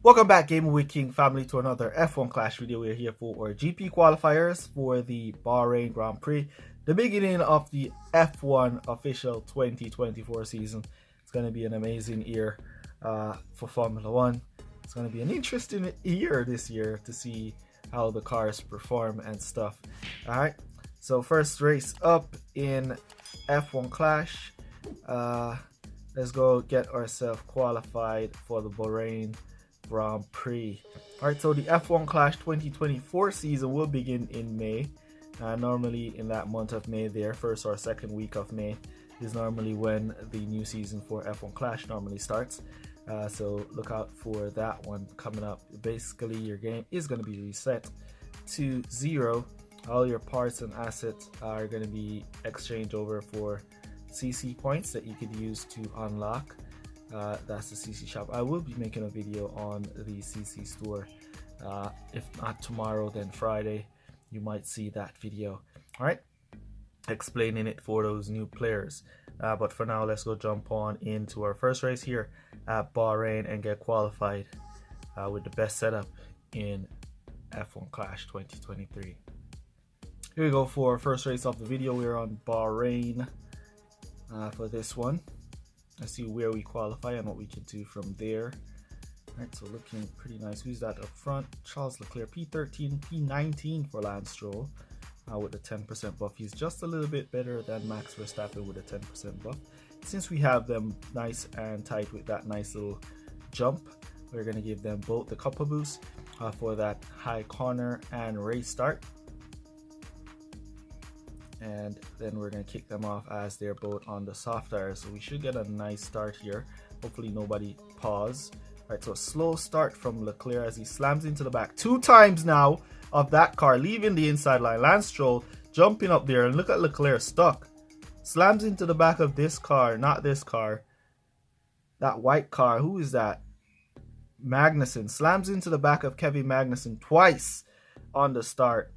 Welcome back, Gaming with King family, to another F1 Clash video. We're here for our GP qualifiers for the Bahrain Grand Prix, the beginning of the F1 official 2024 season. It's going to be an amazing year for Formula One. It's going to be an interesting year this year to see how the cars perform and stuff. All right, so first race up in F1 Clash. Let's go get ourselves qualified for the Bahrain Grand Prix. Alright, so the F1 Clash 2024 season will begin in May. Normally in that month of May there, first or second week of May is normally when the new season for F1 Clash normally starts. So look out for that one coming up. Basically your game is going to be reset to 0. All your parts and assets are going to be exchanged over for CC points that you could use to unlock. That's the CC shop. I will be making a video on the CC store. If not tomorrow, then Friday you might see that video. All right, explaining it for those new players. But for now, let's go jump on into our first race here at Bahrain and get qualified with the best setup in F1 Clash 2023. Here we go for our first race of the video. We're on Bahrain for this one. Let's see where we qualify and what we can do from there. Alright, so looking pretty nice. Who's that up front? Charles Leclerc, P13, P19 for Lance Stroll with a 10% buff. He's just a little bit better than Max Verstappen with a 10% buff. Since we have them nice and tight with that nice little jump, we're going to give them both the couple boost for that high corner and race start. And then we're going to kick them off as they're both on the soft tires. So we should get a nice start here. Hopefully nobody pause. All right, so a slow start from Leclerc as he slams into the back 2 times now of that car, leaving the inside line. Lance Stroll jumping up there, and look at Leclerc stuck. Slams into the back of this car, not this car. That white car, who is that? Magnussen. Slams into the back of Kevin Magnussen twice on the start.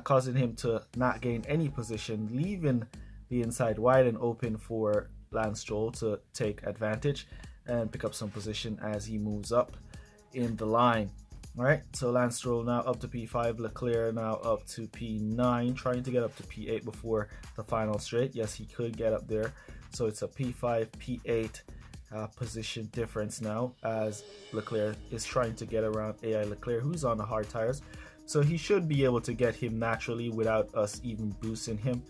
Causing him to not gain any position, leaving the inside wide and open for Lance Stroll to take advantage and pick up some position as he moves up in the line. All right, so Lance Stroll now up to P5, Leclerc now up to P9, trying to get up to P8 before the final straight. Yes, he could get up there. So it's a P5, P8 position difference now as Leclerc is trying to get around AI Leclerc, who's on the hard tires. So he should be able to get him naturally without us even boosting him.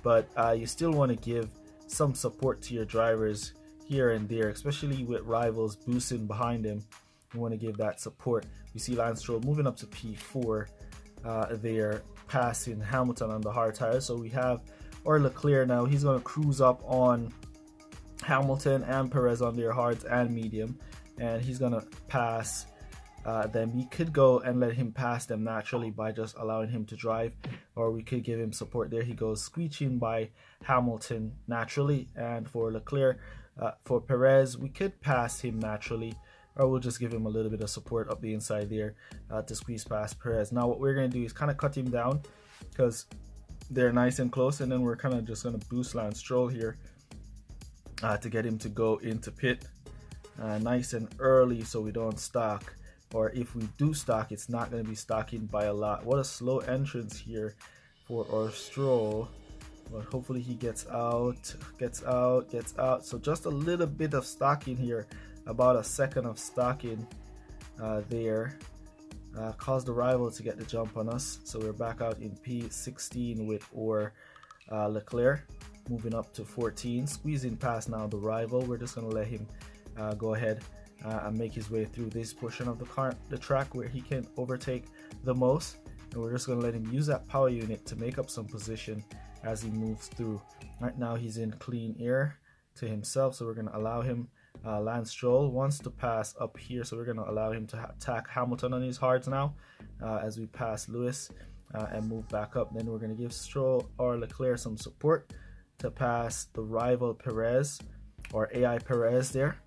But you still want to give some support to your drivers here and there, especially with rivals boosting behind him. You want to give that support. You see Lance Stroll moving up to P4 there, passing Hamilton on the hard tires. So we have our Leclerc now. He's going to cruise up on Hamilton and Perez on their hards and medium. And he's going to pass. Then we could go and let him pass them naturally by just allowing him to drive, or we could give him support. There he goes, squeeching by Hamilton naturally. And for Leclerc, for Perez, we could pass him naturally, or we'll just give him a little bit of support up the inside there to squeeze past Perez. Now what we're going to do is kind of cut him down because they're nice and close, and then we're kind of just going to boost Lance Stroll here to get him to go into pit nice and early so we don't stock. Or if we do stock, it's not going to be stocking by a lot. What a slow entrance here for our Stroll. But hopefully he gets out. So just a little bit of stocking here. About a second of stocking there. Caused the rival to get the jump on us. So we're back out in P16 with our Leclerc. Moving up to 14. Squeezing past now the rival. We're just going to let him go ahead and make his way through this portion of the track where he can overtake the most, and we're just going to let him use that power unit to make up some position as he moves through. Right now he's in clean air to himself, so we're going to allow him. Lance Stroll wants to pass up here, so we're going to allow him to attack Hamilton on his hards now as we pass Lewis and move back up. Then we're going to give Stroll or Leclerc some support to pass the rival Perez or AI Perez there.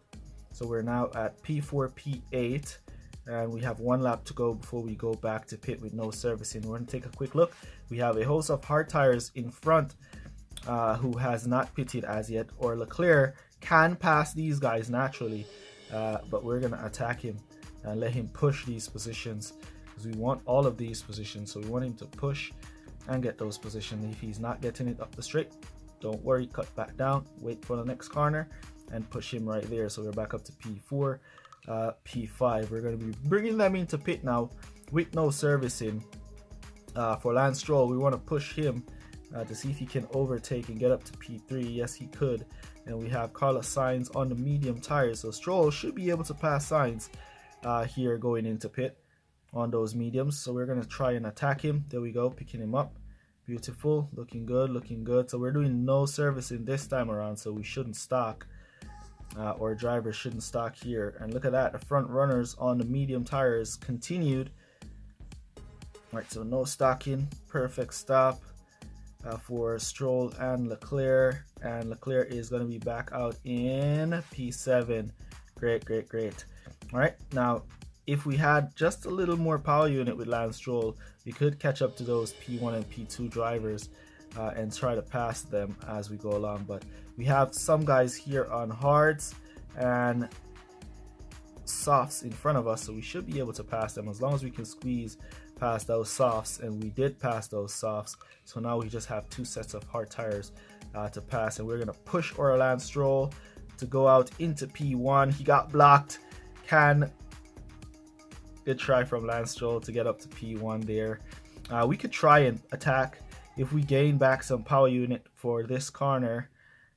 So we're now at P4, P8, and we have 1 lap to go before we go back to pit with no servicing. We're going to take a quick look. We have a host of hard tires in front who has not pitted as yet, or Leclerc can pass these guys naturally but we're going to attack him and let him push these positions, because we want all of these positions. So we want him to push and get those positions. If he's not getting it up the straight, don't worry, cut back down, wait for the next corner and push him right there. So we're back up to P4, P5. We're going to be bringing them into pit now with no servicing. For Lance Stroll, we want to push him to see if he can overtake and get up to P3. Yes, he could. And we have Carlos Sainz on the medium tires, so Stroll should be able to pass Sainz here going into pit on those mediums. So we're going to try and attack him. There we go, picking him up. Beautiful, looking good, looking good. So we're doing no servicing this time around, so we shouldn't stock, or drivers shouldn't stock here. And look at that, the front runners on the medium tires continued. Right, so no stocking, perfect stop for Stroll and Leclerc. And Leclerc is going to be back out in P7. Great, great, great. All right, now if we had just a little more power unit with Lance Stroll, we could catch up to those P1 and P2 drivers and try to pass them as we go along. But we have some guys here on hards and softs in front of us, so we should be able to pass them as long as we can squeeze past those softs. And we did pass those softs, so now we just have 2 sets of hard tires to pass. And we're going to push our Lance Stroll to go out into P1. He got blocked. Good try from Lance Stroll to get up to P1 there. We could try and attack if we gain back some power unit for this corner.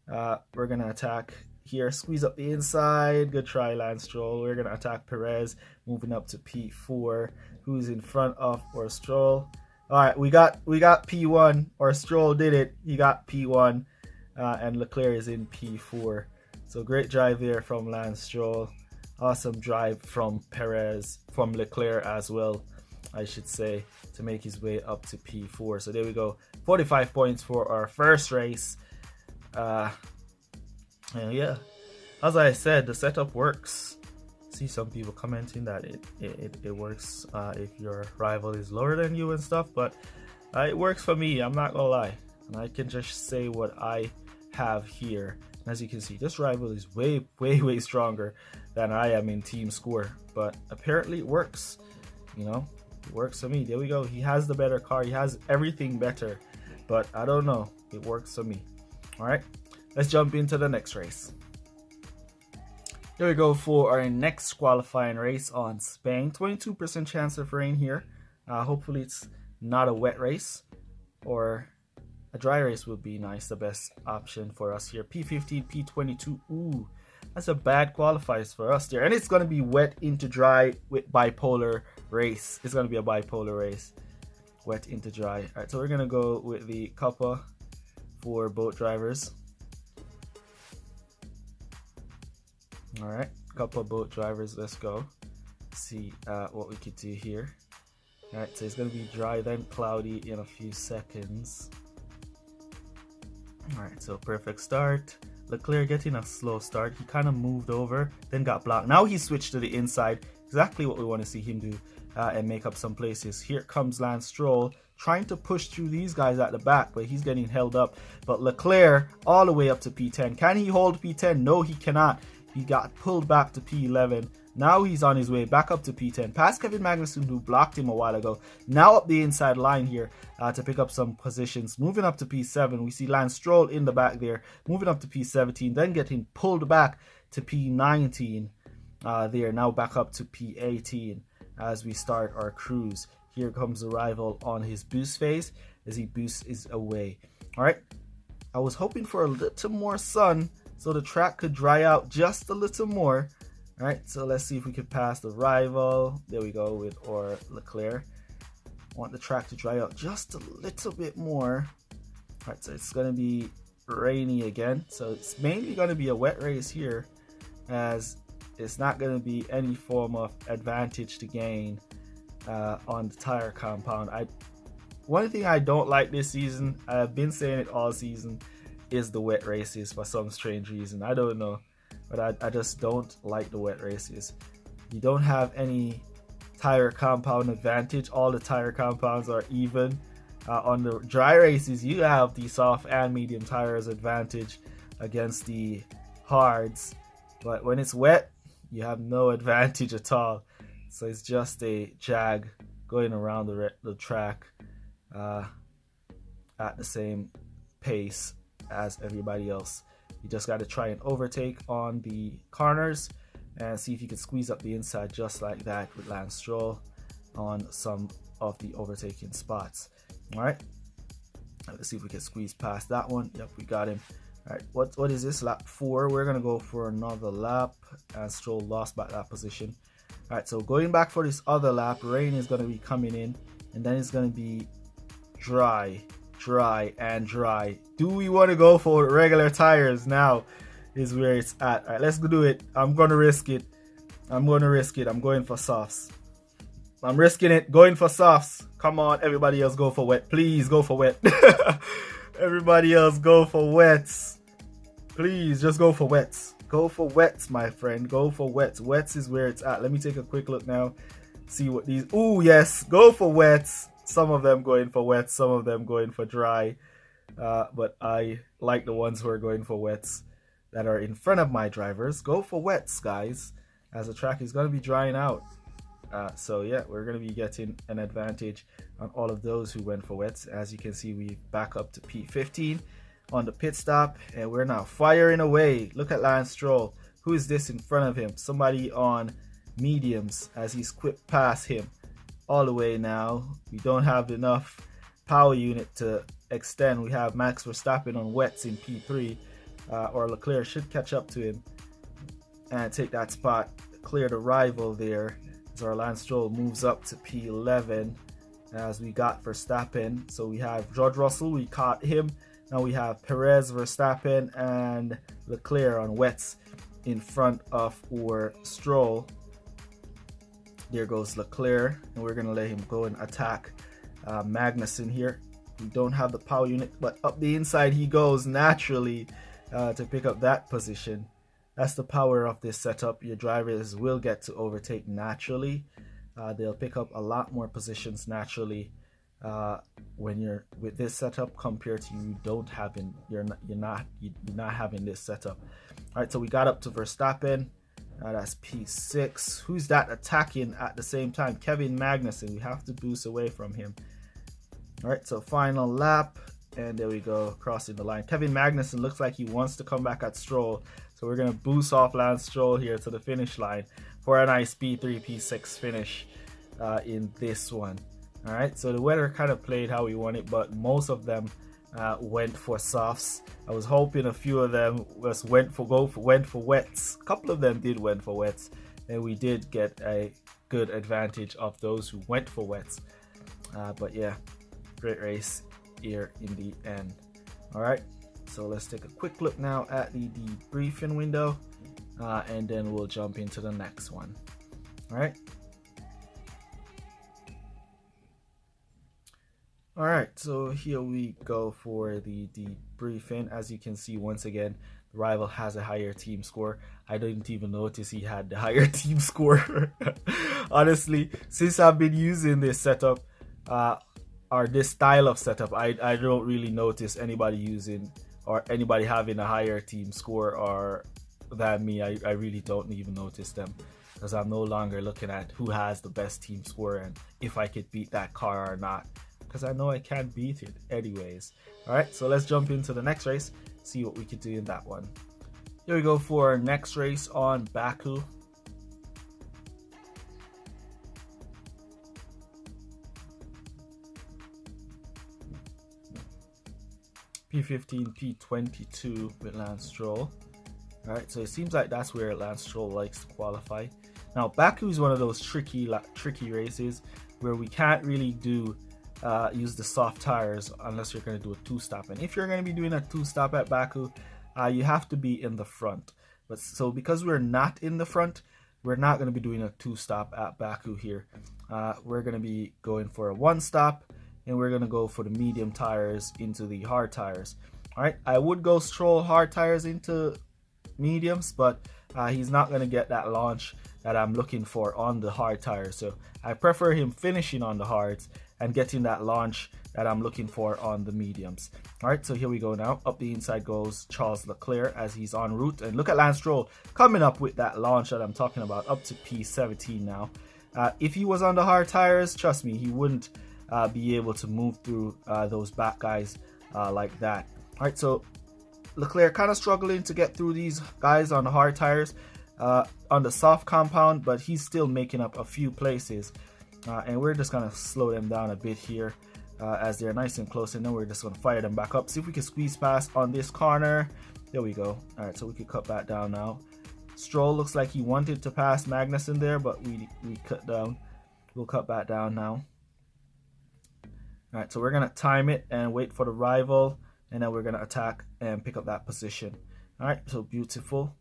We're going to attack here, squeeze up the inside. Good try, Lance Stroll. We're going to attack Perez, moving up to P4, who's in front of our Stroll. All right, we got P1, or Stroll did it. He got P1, and Leclerc is in P4. So great drive there from Lance Stroll. Awesome drive from Perez, from Leclerc as well, I should say, to make his way up to P4. So there we go, 45 points for our first race. And yeah, as I said, the setup works. See some people commenting that it works if your rival is lower than you and stuff, but it works for me, I'm not gonna lie. And I can just say what I have here. And as you can see, this rival is way stronger than I am in team score, but apparently it works. You know, it works for me. There we go, he has the better car, he has everything better, but I don't know, it works for me. All right, let's jump into the next race. Here we go for our next qualifying race on Spain. 22% chance of rain here. Hopefully it's not a wet race, or a dry race would be nice, the best option for us here. P15, P22, ooh, that's a bad qualifiers for us there. And it's going to be wet into dry with bipolar race. It's going to be a bipolar race, wet into dry. All right, so we're going to go with the Cuppa for boat drivers. All right, Cuppa boat drivers, let's go. See what we could do here. All right, so it's going to be dry, then cloudy in a few seconds. All right, so perfect start. Leclerc getting a slow start. He kind of moved over, then got blocked. Now he switched to the inside. Exactly what we want to see him do and make up some places. Here comes Lance Stroll trying to push through these guys at the back, but he's getting held up. But Leclerc all the way up to P10. Can he hold P10? No, he cannot. He got pulled back to P11. Now he's on his way back up to P10, past Kevin Magnussen, who blocked him a while ago. Now up the inside line here to pick up some positions. Moving up to P7, we see Lance Stroll in the back there, moving up to P17, then getting pulled back to P19 there. Now back up to P18 as we start our cruise. Here comes the rival on his boost phase as he boosts his away. All right, I was hoping for a little more sun so the track could dry out just a little more. All right, so let's see if we could pass the rival. There we go with our Leclerc. Want the track to dry out just a little bit more. All right, so it's going to be rainy again. So it's mainly going to be a wet race here, as it's not going to be any form of advantage to gain on the tire compound. One thing I don't like this season, I've been saying it all season, is the wet races for some strange reason. I don't know, but I just don't like the wet races. You don't have any tire compound advantage. All the tire compounds are even. On the dry races, you have the soft and medium tires advantage against the hards, but when it's wet, You have no advantage at all. So it's just a jag going around the track at the same pace as everybody else. You just got to try and overtake on the corners and see if you can squeeze up the inside just like that with Lance Stroll on some of the overtaking spots. All right, let's see if we can squeeze past that one. Yep, we got him. All right, what is this? Lap 4. We're gonna go for another lap, and Stroll lost back that position. All right, so going back for this other lap, rain is gonna be coming in, and then it's gonna be dry, and dry. Do we want to go for regular tires now? Is where it's at. All right, let's do it. I'm gonna risk it. I'm going for softs. I'm risking it, going for softs. Come on, everybody else go for wet. Please go for wet. Everybody else go for wets. Please just go for wets. Go for wets, my friend. Go for wets. Wets is where it's at. Let me take a quick look now. See what these... Ooh, yes. Go for wets. Some of them going for wets. Some of them going for dry. But I like the ones who are going for wets that are in front of my drivers. Go for wets, guys, as the track is going to be drying out. So yeah, we're going to be getting an advantage on all of those who went for wets. As you can see, we back up to P15 on the pit stop, and we're now firing away. Look at Lance Stroll. Who is this in front of him? Somebody on mediums as he's quick past him all the way now. We don't have enough power unit to extend. We have Max Verstappen on wets in P3, or Leclerc should catch up to him and take that spot, clear the rival there. So our Lance Stroll moves up to P11 as we got Verstappen. So we have George Russell, we caught him. Now we have Perez, Verstappen, and Leclerc on wets in front of our Stroll. There goes Leclerc, and we're going to let him go and attack Magnussen here. We don't have the power unit, but up the inside he goes naturally to pick up that position. That's the power of this setup. Your drivers will get to overtake naturally. They'll pick up a lot more positions naturally when you're with this setup compared to you don't having you're not having this setup. All right, so we got up to Verstappen. That's P6. Who's that attacking at the same time? Kevin Magnussen. We have to boost away from him. All right, so final lap, and there we go, crossing the line. Kevin Magnussen looks like he wants to come back at Stroll. So we're going to boost off Lance Stroll here to the finish line for a nice P3, P6 finish in this one. All right, so the weather kind of played how we want it, but most of them went for softs. I was hoping a few of them went for wets. A couple of them did went for wets, and we did get a good advantage of those who went for wets. But yeah, great race here in the end. All right. So let's take a quick look now at the debriefing window, and then we'll jump into the next one. All right. All right, so here we go for the debriefing. As you can see, once again, the rival has a higher team score. I didn't even notice he had the higher team score. Honestly, since I've been using this setup, or this style of setup, I don't really notice anybody using or anybody having a higher team score or than me. I really don't even notice them, because I'm no longer looking at who has the best team score and if I could beat that car or not, because I know I can't beat it anyways. All right, so let's jump into the next race, see what we could do in that one. Here we go for our next race on Baku. P15, P22 with Lance Stroll. Alright, so it seems like that's where Lance Stroll likes to qualify. Now, Baku is one of those tricky races where we can't really use the soft tires unless you're going to do a two-stop. And if you're going to be doing a two-stop at Baku, you have to be in the front. But so because we're not in the front, we're not going to be doing a two-stop at Baku here. We're going to be going for a one-stop, and we're going to go for the medium tires into the hard tires. All right, I would go Stroll hard tires into mediums, but he's not going to get that launch that I'm looking for on the hard tires. So I prefer him finishing on the hards and getting that launch that I'm looking for on the mediums. All right, so here we go now. Up the inside goes Charles Leclerc as he's en route. And look at Lance Stroll coming up with that launch that I'm talking about, up to P17 now. If he was on the hard tires, trust me, he wouldn't be able to move through those back guys like that. All right, so Leclerc kind of struggling to get through these guys on the hard tires on the soft compound, but he's still making up a few places. And we're just going to slow them down a bit here as they're nice and close, and then we're just going to fire them back up. See if we can squeeze past on this corner. There we go. All right, so we can cut back down now. Stroll looks like he wanted to pass Magnussen there, but we cut down. We'll cut back down now. All right, so we're going to time it and wait for the rival, and then we're going to attack and pick up that position. All right, so beautiful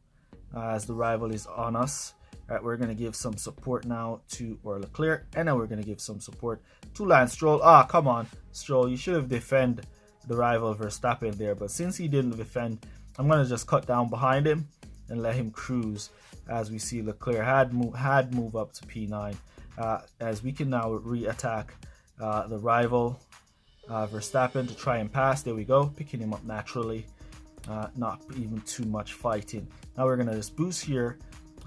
as the rival is on us. All right, we're going to give some support now to Leclerc, and then we're going to give some support to Lance Stroll. Ah, come on, Stroll, you should have defended the rival Verstappen there, but since he didn't defend, I'm going to just cut down behind him and let him cruise. As we see, Leclerc had move up to P9, as we can now re-attack the rival Verstappen to try and pass. There we go, picking him up naturally, not even too much fighting. Now we're going to just boost here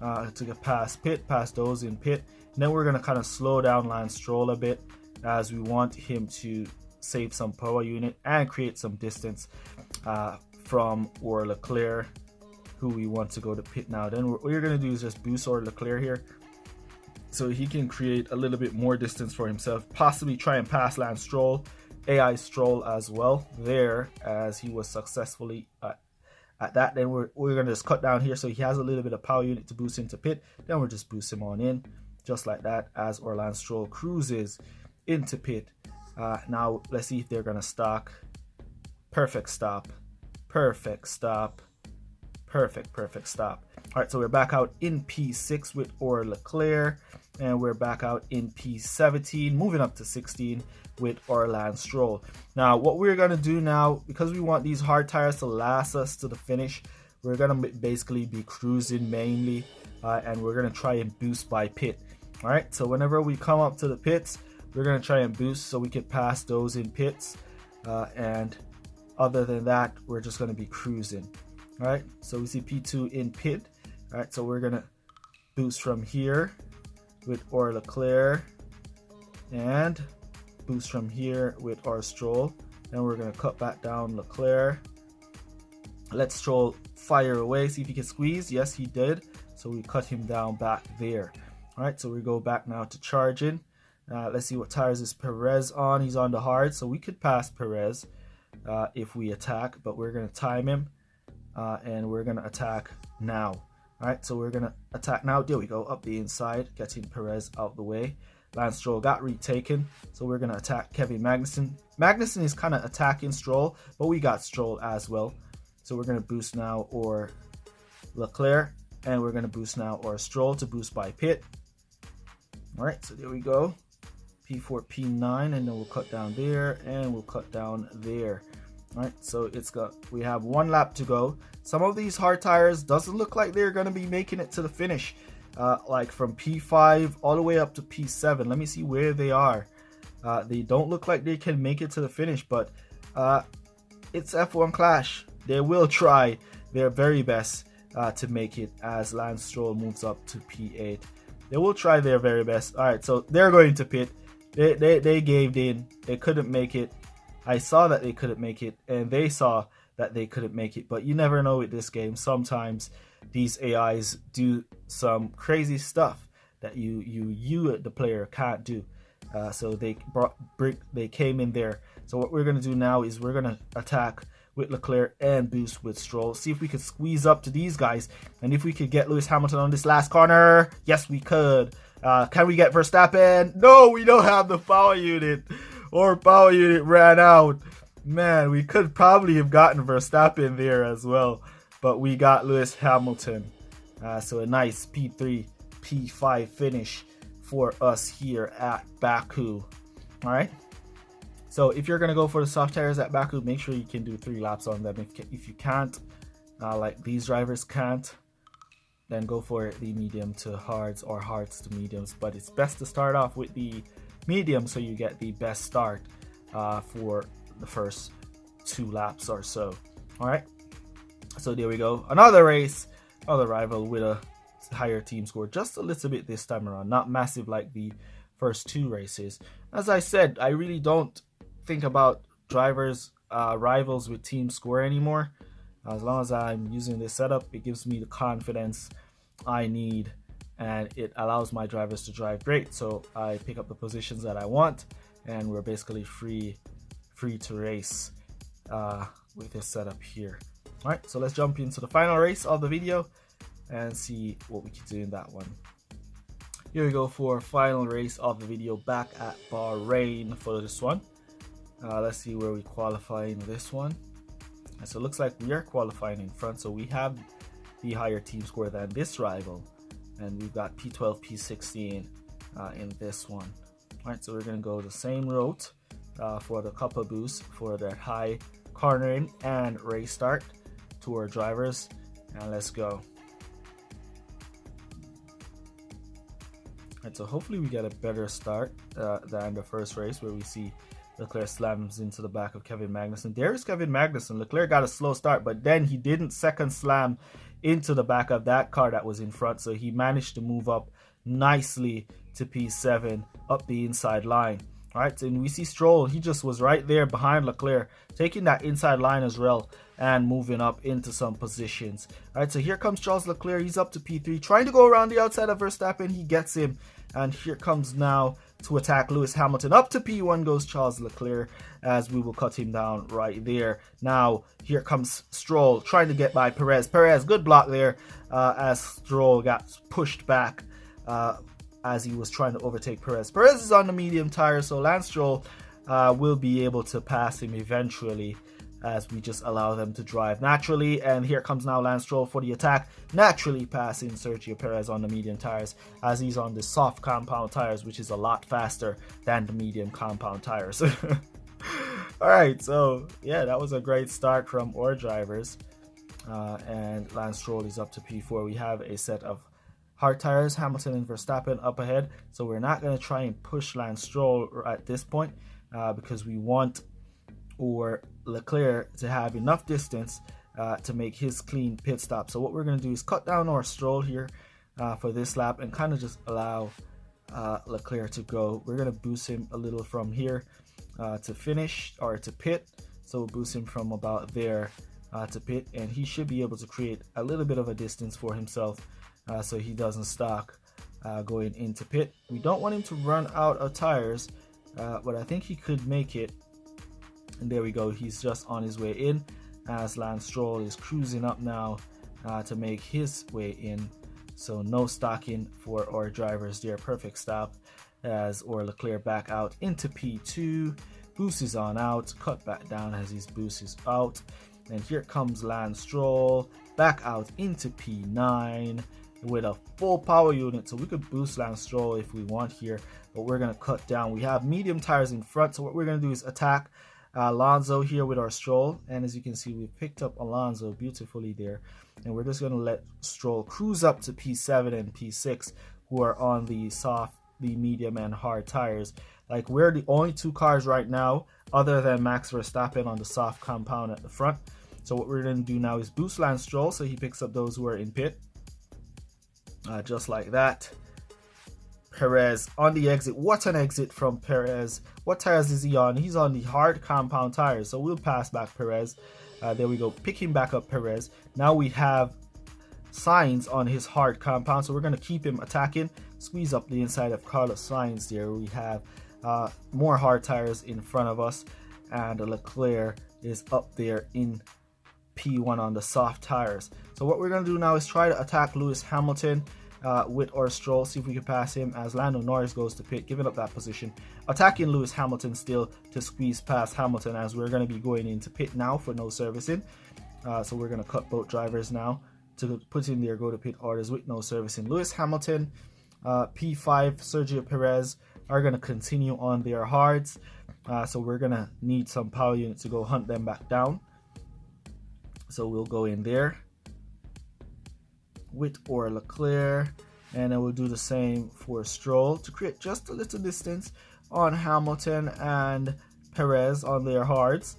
to get past those in pit, and then we're going to kind of slow down Lance Stroll a bit, as we want him to save some power unit and create some distance from Leclerc, who we want to go to pit now. Then what you're going to do is just boost Leclerc here so he can create a little bit more distance for himself, possibly try and pass Lance Stroll, AI Stroll as well there, as he was successfully at that. Then we're going to just cut down here so he has a little bit of power unit to boost into pit. Then we'll just boost him on in just like that as Lance Stroll cruises into pit. Now let's see if they're going to stock. Perfect stop, perfect stop, perfect stop. All right, so we're back out in P6 with Leclerc, and we're back out in P17, moving up to 16 with Lance Stroll. Now what we're going to do now, because we want these hard tires to last us to the finish, we're going to basically be cruising mainly, and we're going to try and boost by pit. All right, so whenever we come up to the pits, we're going to try and boost so we can pass those in pits, and other than that, we're just going to be cruising. All right, so we see P2 in pit. All right, so we're going to boost from here with Leclerc, and boost from here with Stroll. Then we're going to cut back down Leclerc. Let Stroll fire away, see if he can squeeze. Yes, he did. So we cut him down back there. All right, so we go back now to charging. Let's see what tires is Perez on. He's on the hard, so we could pass Perez if we attack, but we're going to time him, and we're going to attack now. All right, so we're going to attack now. There we go, up the inside, getting Perez out the way. Lance Stroll got retaken, so we're going to attack Kevin Magnussen. Magnussen is kind of attacking Stroll, but we got Stroll as well. So we're going to boost now Leclerc, and we're going to boost now Stroll to boost by pit. All right, so there we go. P4, P9, and then we'll cut down there, and we'll cut down there. All right, so we have 1 lap to go. Some of these hard tires doesn't look like they're going to be making it to the finish, like from P5 all the way up to P7. Let me see where they are. They don't look like they can make it to the finish, but it's F1 Clash. They will try their very best to make it as Lance Stroll moves up to P8. They will try their very best. All right, so they're going to pit. They gave in. They couldn't make it. I saw that they couldn't make it, and they saw that they couldn't make it. But you never know with this game. Sometimes these AIs do some crazy stuff that you the player can't do. So they came in there. So what we're gonna do now is we're gonna attack with Leclerc and boost with Stroll. See if we could squeeze up to these guys, and if we could get Lewis Hamilton on this last corner. Yes, we could. Can we get Verstappen? No, we don't have the power unit. Or power unit ran out. Man, we could probably have gotten Verstappen there as well, but we got Lewis Hamilton. So a nice P3, P5 finish for us here at Baku. All right. So if you're gonna go for the soft tires at Baku, make sure you can do 3 laps on them. If you can't, like these drivers can't, then go for the medium to hards or hards to mediums. But it's best to start off with the medium, so you get the best start for the first 2 laps or so. All right, so there we go, another race, another rival with a higher team score, just a little bit this time around, not massive like the first 2 races. As I said, I really don't think about drivers rivals with team score anymore. As long as I'm using this setup, it gives me the confidence I need, and it allows my drivers to drive great. So I pick up the positions that I want, and we're basically free to race with this setup here. All right, so let's jump into the final race of the video and see what we can do in that one. Here we go for final race of the video, back at Bahrain for this one. Let's see where we qualify in this one. And so it looks like we are qualifying in front, so we have the higher team score than this rival, and we've got P12, P16 in this one. All right, so we're going to go the same route for the couple boost for that high cornering and race start to our drivers, and let's go. All right, so hopefully we get a better start than the first race where we see Leclerc slams into the back of Kevin Magnussen. There is Kevin Magnussen. Leclerc got a slow start, but then he didn't second slam into the back of that car that was in front, so he managed to move up nicely to P7 up the inside line. All right, and we see Stroll, he just was right there behind Leclerc, taking that inside line as well and moving up into some positions. All right, so here comes Charles Leclerc. He's up to P3, trying to go around the outside of Verstappen. He gets him, and here comes now to attack Lewis Hamilton. Up to P1 goes Charles Leclerc, as we will cut him down right there. Now here comes Stroll trying to get by Perez. Perez, good block there as Stroll got pushed back as he was trying to overtake Perez. Perez is on the medium tire, so Lance Stroll will be able to pass him eventually, as we just allow them to drive naturally. And here comes now Lance Stroll for the attack, naturally passing Sergio Perez on the medium tires, as he's on the soft compound tires, which is a lot faster than the medium compound tires. All right, so yeah, that was a great start from our drivers, and Lance Stroll is up to P4. We have a set of hard tires, Hamilton and Verstappen up ahead, so we're not going to try and push Lance Stroll at this point because we want or Leclerc to have enough distance to make his clean pit stop. So what we're going to do is cut down our Stroll here for this lap and kind of just allow Leclerc to go. We're going to boost him a little from here to finish or to pit. So we'll boost him from about there to pit, and he should be able to create a little bit of a distance for himself so he doesn't stock going into pit. We don't want him to run out of tires, but I think he could make it. And there we go, he's just on his way in, as Lance Stroll is cruising up now to make his way in. So no stocking for our drivers there. Perfect stop as or Leclerc back out into P2. Boost is on out, cut back down as his boost is out. And here comes Lance Stroll back out into P9 with a full power unit. So we could boost Lance Stroll if we want here, but we're going to cut down. We have medium tires in front, so what we're going to do is attack Alonso here with our Stroll, and as you can see, we picked up Alonso beautifully there, and we're just going to let Stroll cruise up to P7 and P6, who are on the soft, the medium and hard tires. Like, we're the only two cars right now other than Max Verstappen on the soft compound at the front. So what we're going to do now is boost Lance Stroll so he picks up those who are in pit, just like that. Perez on the exit. What an exit from Perez. What tires is he on? He's on the hard compound tires, so we'll pass back Perez. There we go, picking back up Perez. Now we have Sainz on his hard compound, so we're going to keep him attacking, squeeze up the inside of Carlos Sainz there. We have more hard tires in front of us, and Leclerc is up there in P1 on the soft tires. So what we're going to do now is try to attack Lewis Hamilton with our Stroll, see if we can pass him as Lando Norris goes to pit, giving up that position, attacking Lewis Hamilton still to squeeze past Hamilton, as we're going to be going into pit now for no servicing. So we're going to cut both drivers now to put in their go to pit orders with no servicing. Lewis Hamilton, P5, Sergio Perez are going to continue on their hards, so we're going to need some power units to go hunt them back down. So we'll go in there with or Leclerc, and then we'll do the same for Stroll to create just a little distance on Hamilton and Perez on their hards,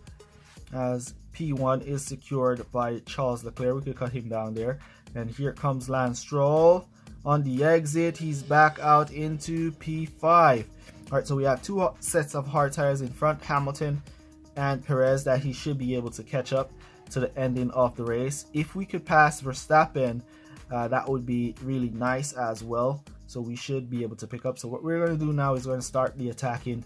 as P1 is secured by Charles Leclerc. We could cut him down there. And here comes Lance Stroll on the exit. He's back out into P5. Alright, so we have two sets of hard tires in front, Hamilton and Perez, that he should be able to catch up to the ending of the race. If we could pass Verstappen, that would be really nice as well. So we should be able to pick up. So what we're going to do now is we're going to start the attacking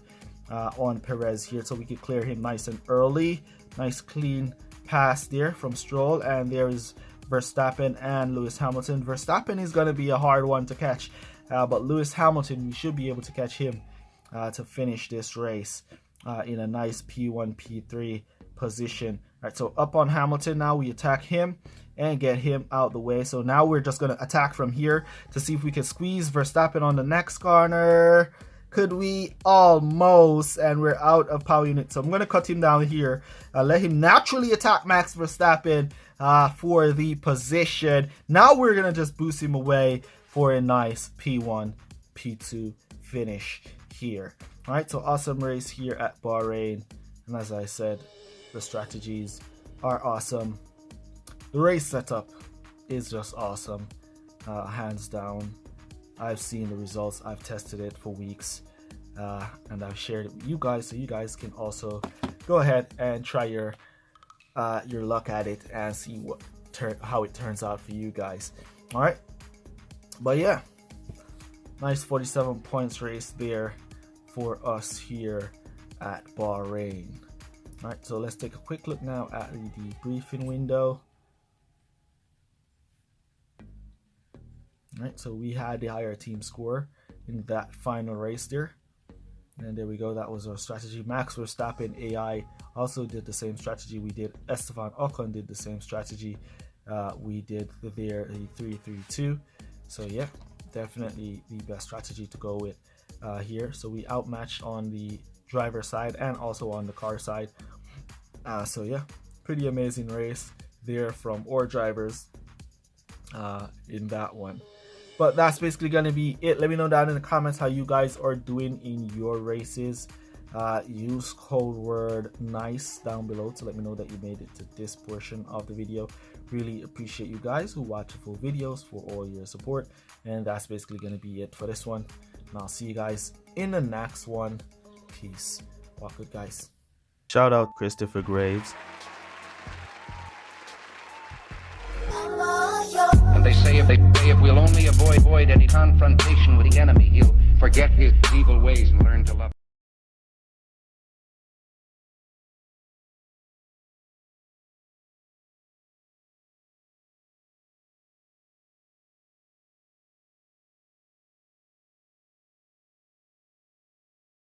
on Perez here, so we could clear him nice and early. Nice clean pass there from Stroll, and there is Verstappen and Lewis Hamilton. Verstappen is going to be a hard one to catch, but Lewis Hamilton, we should be able to catch him to finish this race in a nice P1, P3 position. All right, so up on Hamilton now, we attack him and get him out the way. So now we're just going to attack from here to see if we can squeeze Verstappen on the next corner. Could we? Almost, and we're out of power unit. So I'm going to cut him down here, let him naturally attack Max Verstappen for the position. Now we're going to just boost him away for a nice P1, P2 finish here. All right, so awesome race here at Bahrain. And as I said, the strategies are awesome. The race setup is just awesome, hands down. I've seen the results, I've tested it for weeks, and I've shared it with you guys, so you guys can also go ahead and try your luck at it and see how it turns out for you guys. All right, but yeah, nice 47 points race there for us here at Bahrain. All right, so let's take a quick look now at the briefing window. Right, so we had the higher team score in that final race there, and there we go. That was our strategy. Max Verstappen AI also did the same strategy we did. Esteban Ocon did the same strategy we did there, the 3-3-2. So yeah, definitely the best strategy to go with here. So we outmatched on the driver side and also on the car side. So yeah, pretty amazing race there from our drivers in that one. But that's basically going to be it. Let me know down in the comments how you guys are doing in your races. Use code word NICE down below to let me know that you made it to this portion of the video. Really appreciate you guys who watch the full videos, for all your support. And that's basically going to be it for this one. And I'll see you guys in the next one. Peace. Walk good, guys. Shout out Christopher Graves. And they say if we'll only avoid any confrontation with the enemy, he'll forget his evil ways and learn to love.